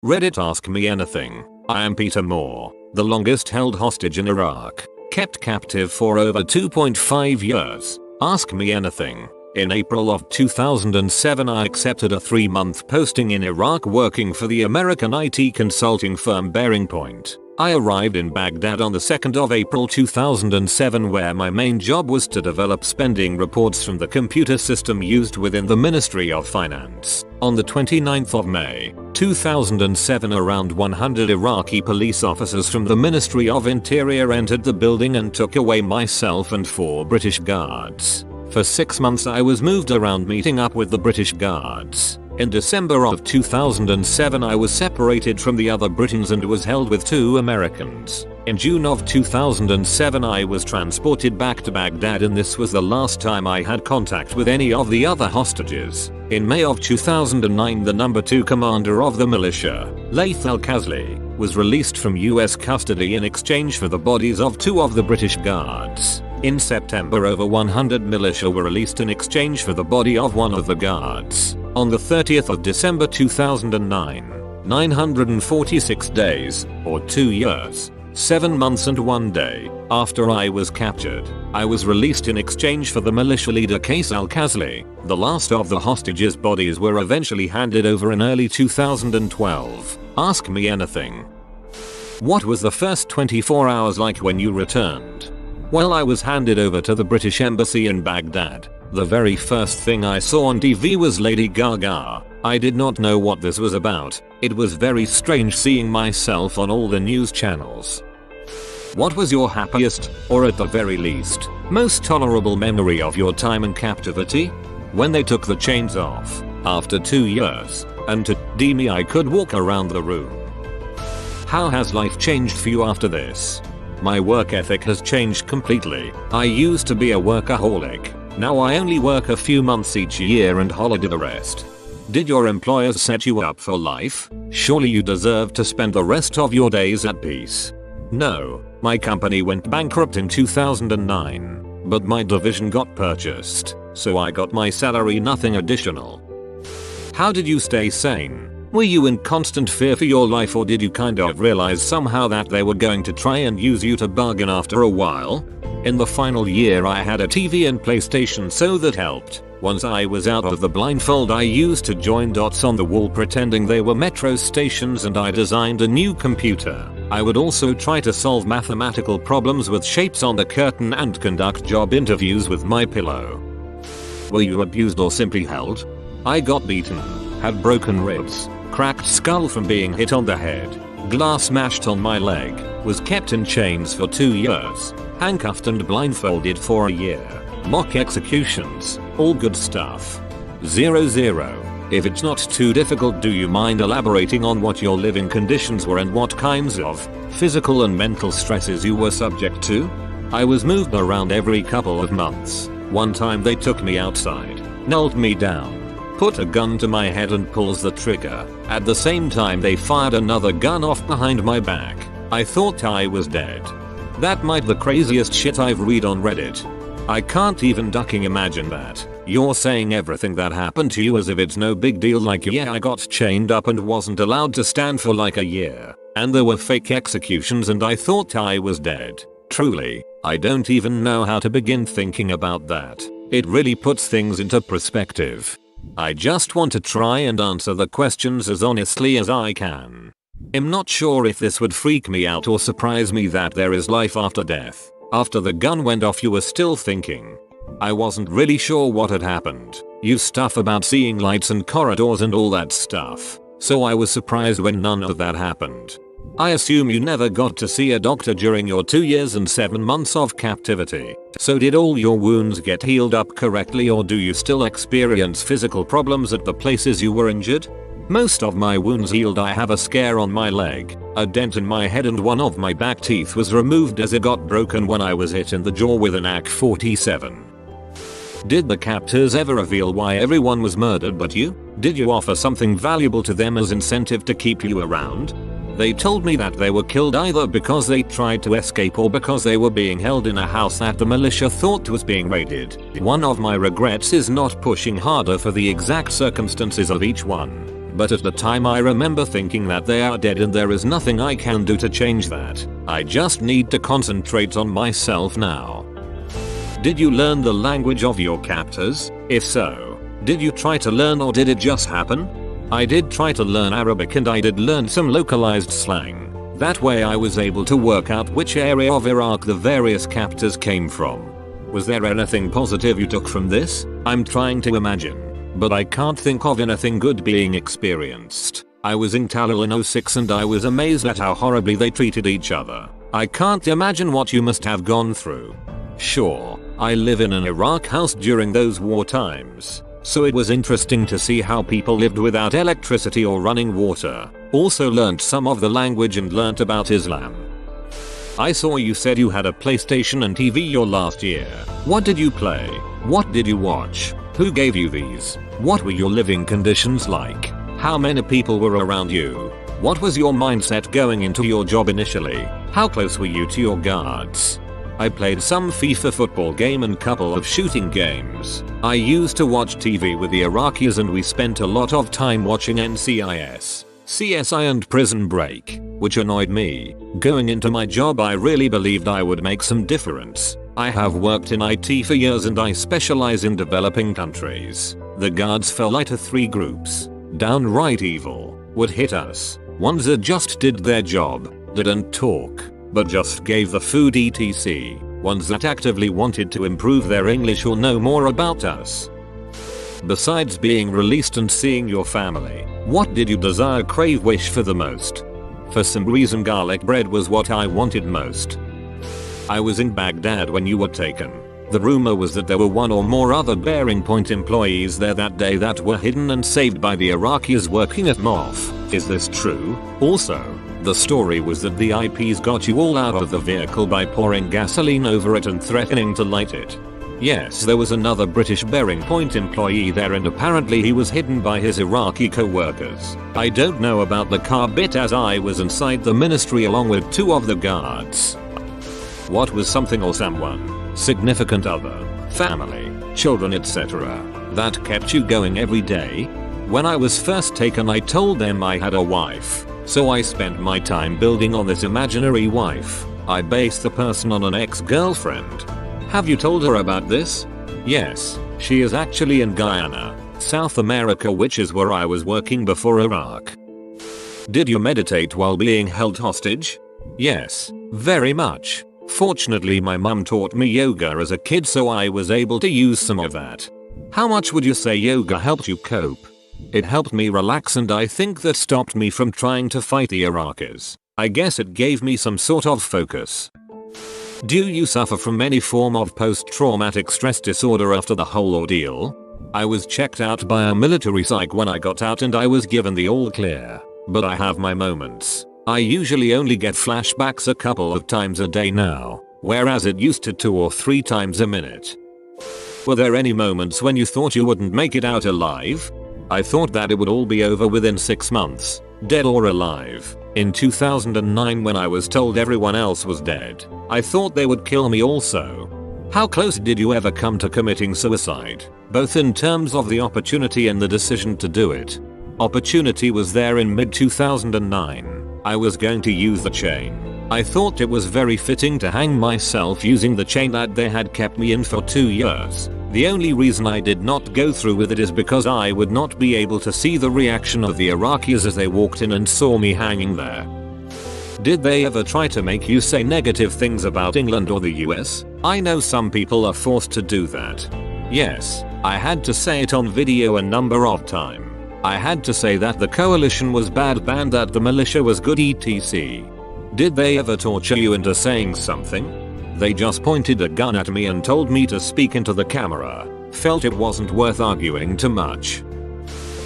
Reddit Ask Me Anything. I am Peter Moore, the longest held hostage in Iraq, kept captive for over 2.5 years. Ask me anything. In April of 2007 I accepted a 3-month posting in Iraq working for the American IT consulting firm Bearing Point. I arrived in Baghdad on the 2nd of April 2007 where my main job was to develop spending reports from the computer system used within the Ministry of Finance. On the 29th of May 2007 around 100 Iraqi police officers from the Ministry of Interior entered the building and took away myself and 4 British guards. For 6 months I was moved around meeting up with the British guards. In December of 2007 I was separated from the other Britons and was held with 2 Americans. In June of 2007 I was transported back to Baghdad and this was the last time I had contact with any of the other hostages. In May of 2009 the number 2 commander of the militia, Laith al-Khazli, was released from US custody in exchange for the bodies of 2 of the British guards. In September over 100 militia were released in exchange for the body of 1 of the guards. On the 30th of December 2009, 946 days, or 2 years, 7 months and 1 day, after I was captured, I was released in exchange for the militia leader Qais al-Khazli. The last of the hostages' bodies were eventually handed over in early 2012. Ask me anything. What was the first 24 hours like when you returned? Well, I was handed over to the British Embassy in Baghdad. The very first thing I saw on TV was Lady Gaga. I did not know what this was about. It was very strange seeing myself on all the news channels. What was your happiest, or at the very least, most tolerable memory of your time in captivity? When they took the chains off, after 2 years, and today me I could walk around the room. How has life changed for you after this? My work ethic has changed completely. I used to be a workaholic. Now I only work a few months each year and holiday the rest. Did your employers set you up for life? Surely you deserve to spend the rest of your days at peace. No, my company went bankrupt in 2009, but my division got purchased, so I got my salary, nothing additional. How did you stay sane? Were you in constant fear for your life, or did you kind of realize somehow that they were going to try and use you to bargain after a while? In the final year I had a TV and PlayStation, so that helped. Once I was out of the blindfold I used to join dots on the wall pretending they were metro stations, and I designed a new computer. I would also try to solve mathematical problems with shapes on the curtain and conduct job interviews with my pillow. Were you abused or simply held? I got beaten, had broken ribs, cracked skull from being hit on the head, glass smashed on my leg, was kept in chains for 2 years, handcuffed and blindfolded for a year, mock executions, all good stuff. 00. If it's not too difficult, do you mind elaborating on what your living conditions were and what kinds of physical and mental stresses you were subject to? I was moved around every couple of months. One time they took me outside, knelt me down, put a gun to my head and pulls the trigger. At the same time they fired another gun off behind my back. I thought I was dead. That might the craziest shit I've read on Reddit. I can't even ducking imagine that. You're saying everything that happened to you as if it's no big deal, like yeah, I got chained up and wasn't allowed to stand for like a year, and there were fake executions and I thought I was dead. Truly, I don't even know how to begin thinking about that. It really puts things into perspective. I just want to try and answer the questions as honestly as I can. I'm not sure if this would freak me out or surprise me that there is life after death. After the gun went off you were still thinking. I wasn't really sure what had happened. You stuff about seeing lights and corridors and all that stuff. So I was surprised when none of that happened. I assume you never got to see a doctor during your 2 years and 7 months of captivity. So did all your wounds get healed up correctly, or do you still experience physical problems at the places you were injured? Most of my wounds healed. I have a scare on my leg, a dent in my head, and one of my back teeth was removed as it got broken when I was hit in the jaw with an AK-47. Did the captors ever reveal why everyone was murdered but you? Did you offer something valuable to them as incentive to keep you around? They told me that they were killed either because they tried to escape or because they were being held in a house that the militia thought was being raided. One of my regrets is not pushing harder for the exact circumstances of each one. But at the time I remember thinking that they are dead and there is nothing I can do to change that. I just need to concentrate on myself now. Did you learn the language of your captors? If so, did you try to learn or did it just happen? I did try to learn Arabic and I did learn some localized slang. That way I was able to work out which area of Iraq the various captors came from. Was there anything positive you took from this? I'm trying to imagine, but I can't think of anything good being experienced. I was in Talil in 06 and I was amazed at how horribly they treated each other. I can't imagine what you must have gone through. Sure, I live in an Iraq house during those war times, so it was interesting to see how people lived without electricity or running water. Also learnt some of the language and learnt about Islam. I saw you said you had a PlayStation and TV your last year. What did you play? What did you watch? Who gave you these? What were your living conditions like? How many people were around you? What was your mindset going into your job initially? How close were you to your guards? I played some FIFA football game and couple of shooting games. I used to watch TV with the Iraqis and we spent a lot of time watching NCIS, CSI and Prison Break, which annoyed me. Going into my job I really believed I would make some difference. I have worked in IT for years and I specialize in developing countries. The guards fell into 3 groups. Downright evil, would hit us. Ones that just did their job, didn't talk, but just gave the food etc. Ones that actively wanted to improve their English or know more about us. Besides being released and seeing your family, what did you desire, crave, wish for the most? For some reason garlic bread was what I wanted most. I was in Baghdad when you were taken. The rumor was that there were 1 or more other Bearing Point employees there that day that were hidden and saved by the Iraqis working at MOF. Is this true? Also, the story was that the IPs got you all out of the vehicle by pouring gasoline over it and threatening to light it. Yes, there was another British Bearing Point employee there and apparently he was hidden by his Iraqi co-workers. I don't know about the car bit as I was inside the ministry along with 2 of the guards. What was something or someone, significant other, family, children etc., that kept you going every day? When I was first taken I told them I had a wife, so I spent my time building on this imaginary wife. I based the person on an ex-girlfriend. Have you told her about this? Yes, she is actually in Guyana, South America, which is where I was working before Iraq. Did you meditate while being held hostage? Yes, very much. Fortunately my mum taught me yoga as a kid so I was able to use some of that. How much would you say yoga helped you cope? It helped me relax and I think that stopped me from trying to fight the Iraqis. I guess it gave me some sort of focus. Do you suffer from any form of post-traumatic stress disorder after the whole ordeal? I was checked out by a military psych when I got out and I was given the all clear, but I have my moments. I usually only get flashbacks a couple of times a day now, whereas it used to 2 or 3 times a minute. Were there any moments when you thought you wouldn't make it out alive? I thought that it would all be over within 6 months, dead or alive. In 2009 when I was told everyone else was dead, I thought they would kill me also. How close did you ever come to committing suicide, both in terms of the opportunity and the decision to do it? Opportunity was there in mid-2009. I was going to use the chain. I thought it was very fitting to hang myself using the chain that they had kept me in for 2 years. The only reason I did not go through with it is because I would not be able to see the reaction of the Iraqis as they walked in and saw me hanging there. Did they ever try to make you say negative things about England or the US? I know some people are forced to do that. Yes, I had to say it on video a number of times. I had to say that the coalition was bad and that the militia was good etc. Did they ever torture you into saying something? They just pointed a gun at me and told me to speak into the camera. Felt it wasn't worth arguing too much.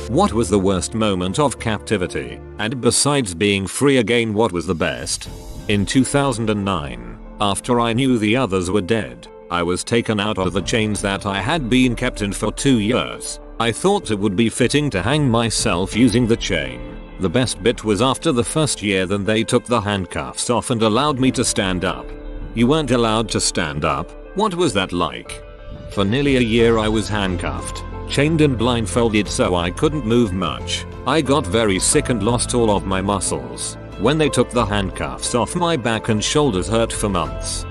What was the worst moment of captivity? And besides being free again, what was the best? In 2009, after I knew the others were dead, I was taken out of the chains that I had been kept in for 2 years. I thought it would be fitting to hang myself using the chain. The best bit was after the first year, then they took the handcuffs off and allowed me to stand up. You weren't allowed to stand up? What was that like? For nearly a year I was handcuffed, chained and blindfolded so I couldn't move much. I got very sick and lost all of my muscles. When they took the handcuffs off my back and shoulders hurt for months.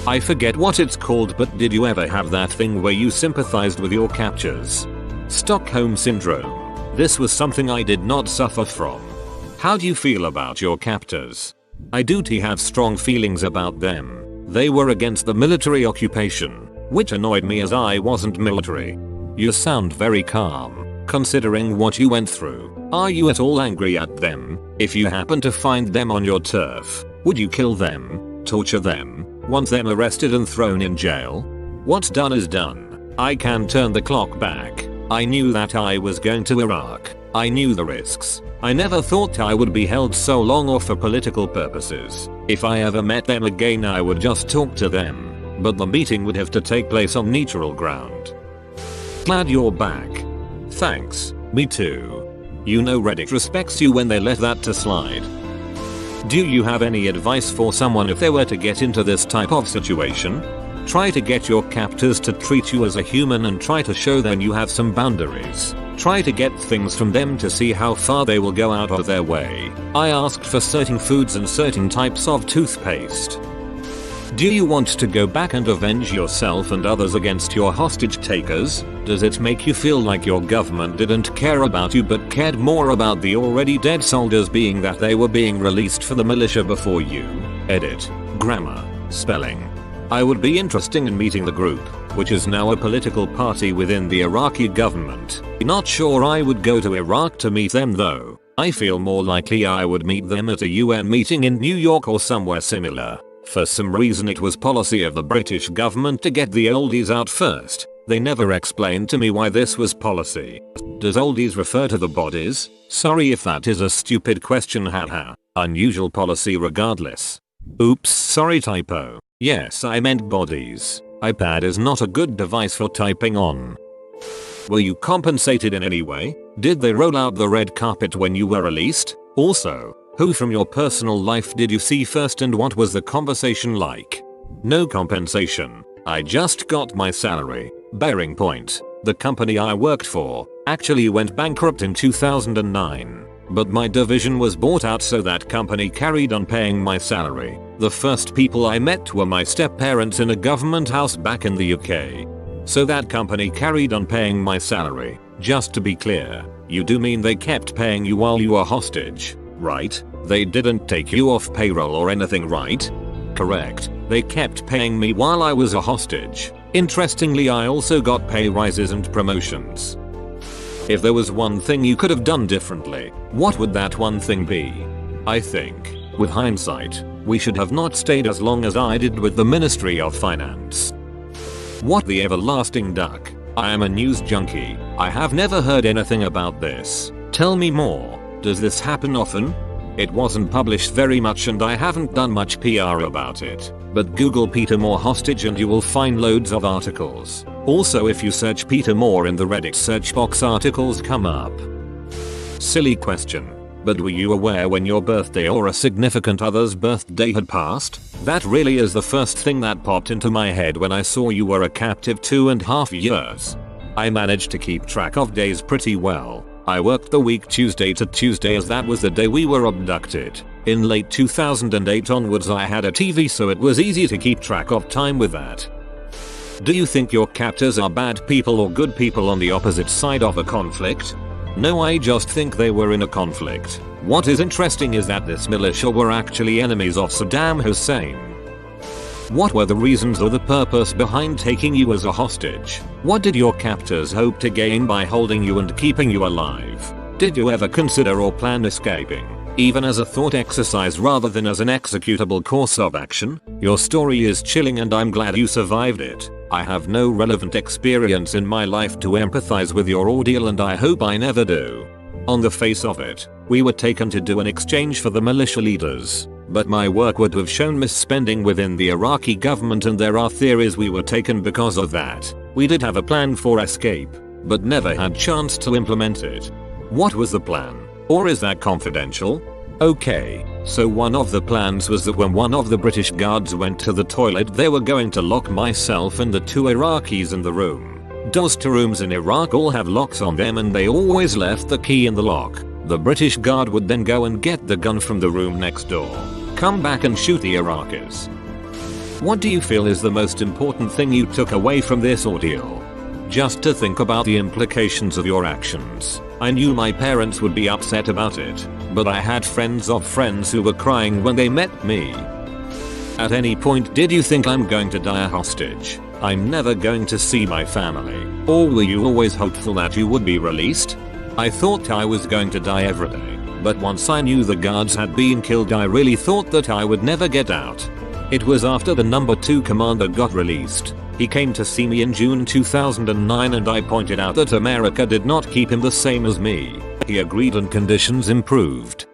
I forget what it's called, but did you ever have that thing where you sympathized with your captors? Stockholm Syndrome. This was something I did not suffer from. How do you feel about your captors? I do have strong feelings about them. They were against the military occupation, which annoyed me as I wasn't military. You sound very calm, considering what you went through. Are you at all angry at them? If you happen to find them on your turf, would you kill them, torture them, want them arrested and thrown in jail? What's done is done. I can turn the clock back. I knew that I was going to Iraq. I knew the risks. I never thought I would be held so long or for political purposes. If I ever met them again, I would just talk to them. But the meeting would have to take place on neutral ground. Glad you're back. Thanks, me too. You know Redux respects you when they let that to slide. Do you have any advice for someone if they were to get into this type of situation? Try to get your captors to treat you as a human and try to show them you have some boundaries. Try to get things from them to see how far they will go out of their way. I asked for certain foods and certain types of toothpaste. Do you want to go back and avenge yourself and others against your hostage takers? Does it make you feel like your government didn't care about you but cared more about the already dead soldiers, being that they were being released for the militia before you? Edit. Grammar. Spelling. I would be interested in meeting the group, which is now a political party within the Iraqi government. Not sure I would go to Iraq to meet them though. I feel more likely I would meet them at a UN meeting in New York or somewhere similar. For some reason it was policy of the British government to get the oldies out first. They never explained to me why this was policy. Does oldies refer to the bodies? Sorry if that is a stupid question, haha. Unusual policy regardless. Oops, sorry, typo. Yes, I meant bodies. iPad is not a good device for typing on. Were you compensated in any way? Did they roll out the red carpet when you were released? Also, who from your personal life did you see first and what was the conversation like? No compensation. I just got my salary. Bearing point, the company I worked for actually went bankrupt in 2009. But my division was bought out, so that company carried on paying my salary. The first people I met were my step-parents in a government house back in the UK. So that company carried on paying my salary. Just to be clear, you do mean they kept paying you while you were hostage, right? They didn't take you off payroll or anything, right? Correct. They kept paying me while I was a hostage. Interestingly, I also got pay rises and promotions. If there was one thing you could have done differently, what would that one thing be? I think, with hindsight, we should have not stayed as long as I did with the Ministry of Finance. What the everlasting duck? I am a news junkie. I have never heard anything about this. Tell me more. Does this happen often? It wasn't published very much and I haven't done much PR about it. But Google Peter Moore hostage and you will find loads of articles. Also, if you search Peter Moore in the Reddit search box, articles come up. Silly question. But were you aware when your birthday or a significant other's birthday had passed? That really is the first thing that popped into my head when I saw you were a captive 2.5 years. I managed to keep track of days pretty well. I worked the week Tuesday to Tuesday as that was the day we were abducted. In late 2008 onwards I had a TV, so it was easy to keep track of time with that. Do you think your captors are bad people or good people on the opposite side of a conflict? No, I just think they were in a conflict. What is interesting is that this militia were actually enemies of Saddam Hussein. What were the reasons or the purpose behind taking you as a hostage? What did your captors hope to gain by holding you and keeping you alive? Did you ever consider or plan escaping? Even as a thought exercise rather than as an executable course of action? Your story is chilling and I'm glad you survived it. I have no relevant experience in my life to empathize with your ordeal and I hope I never do. On the face of it, we were taken to do an exchange for the militia leaders. But my work would have shown misspending within the Iraqi government and there are theories we were taken because of that. We did have a plan for escape, but never had chance to implement it. What was the plan? Or is that confidential? Okay, so one of the plans was that when one of the British guards went to the toilet they were going to lock myself and the two Iraqis in the room. Those rooms in Iraq all have locks on them and they always left the key in the lock. The British guard would then go and get the gun from the room next door, come back and shoot the Iraqis. What do you feel is the most important thing you took away from this ordeal? Just to think about the implications of your actions. I knew my parents would be upset about it, but I had friends of friends who were crying when they met me. At any point did you think I'm going to die a hostage? I'm never going to see my family? Or were you always hopeful that you would be released? I thought I was going to die every day, but once I knew the guards had been killed I really thought that I would never get out. It was after the number 2 commander got released. He came to see me in June 2009 and I pointed out that America did not keep him the same as me. He agreed and conditions improved.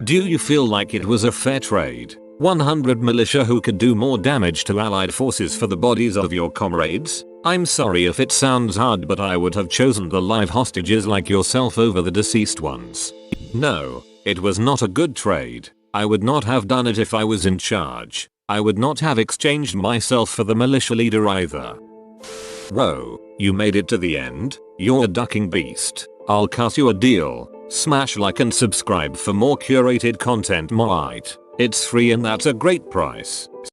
Do you feel like it was a fair trade? 100 militia who could do more damage to allied forces for the bodies of your comrades? I'm sorry if it sounds hard but I would have chosen the live hostages like yourself over the deceased ones. No, it was not a good trade. I would not have done it if I was in charge. I would not have exchanged myself for the militia leader either. Whoa, you made it to the end? You're a ducking beast. I'll cut you a deal. Smash like and subscribe for more curated content. It's free and that's a great price.